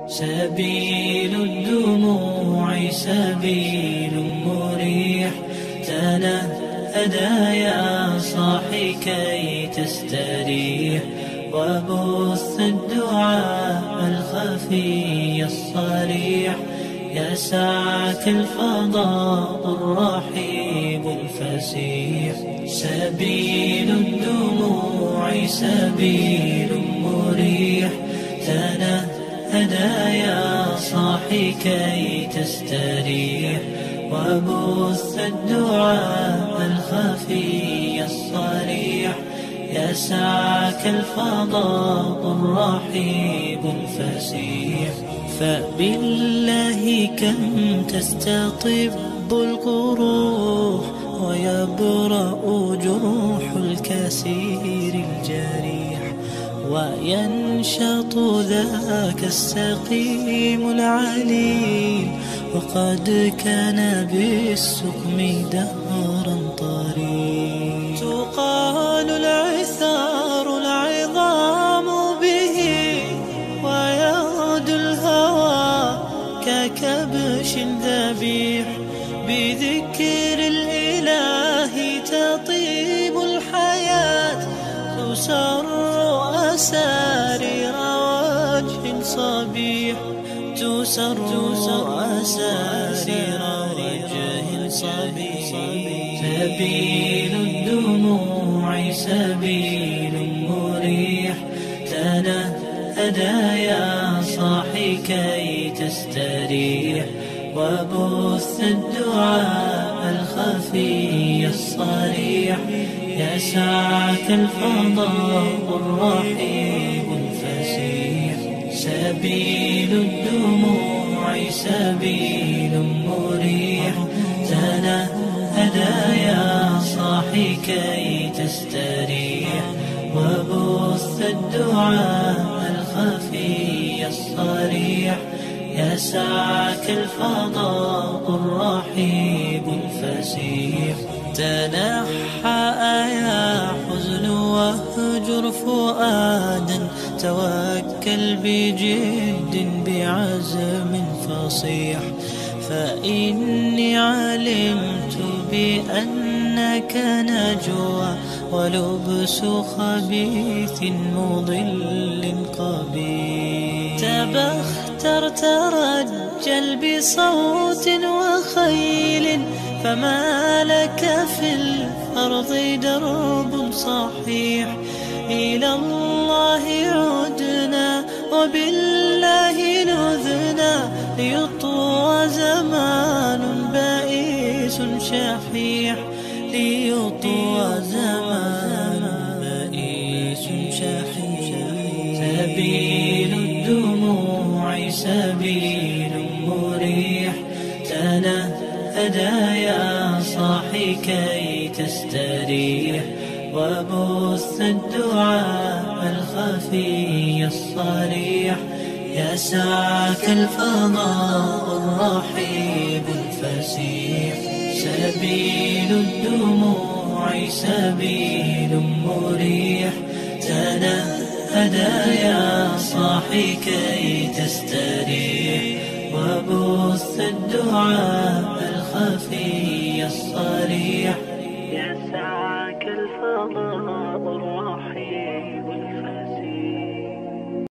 سبيل الدموع سبيل مريح، تنهدى يا صاحي كي تستريح، وبث الدعاء الخفي الصريح، يسعك الفضاء الرحيب الفسيح. سبيل الدموع سبيل مريح، تنهدى يا صاحي كي تستريح، وبث الدعاء الخفي الصريح، يسعك الفضاء الرحيب الفسيح. فبالله كم تستطب القروح، ويبرأ جروح الكسير الجريح، وينشط ذاك السقيم العليل، وقد كان بالسقم دهرا طريق. تقال العثار العظام به، ويغدو الهوى ككبش ذبيح، بذكر الإله تطيب الحياة، تسر أسارير وجه صبيح، تسر أسارير وجه صبيح. سبيل الدموع سبيل مريح، تنهدى يا صاحي كي تستريح، وبث الدعاء الخفي الصريح، يسعك الفضاء الرحيب الفسيح. سبيل الدموع سبيل مريح، تنهدى يا صاحي كي تستريح، وبث الدعاء الخفي الصريح، يسعك الفضاء الرحيب الفسيح. تنحى يا حزن واهجر فؤادا، توكل بجد بعزم فصيح، فإني علمت بأنك نجوى، ولبس خبيث مضل قبيح. تبختر ترجل بصوت وخيل، فما لك في الأرض درب صحيح. إلى الله عدنا وبالله نذنا، ليطوى زمان بائس شحيح، ليطوى زمان بائس شحيح. سبيل الدموع سبيل مريح، تنهدى يا صاحي كي تستريح، وبث الدعاء الخفي الصريح، يسعك الفضاء الرحيب الفسيح. سبيل الدموع سبيل مريح، تنهدى يا صاحي كي تستريح، وبث الدعاء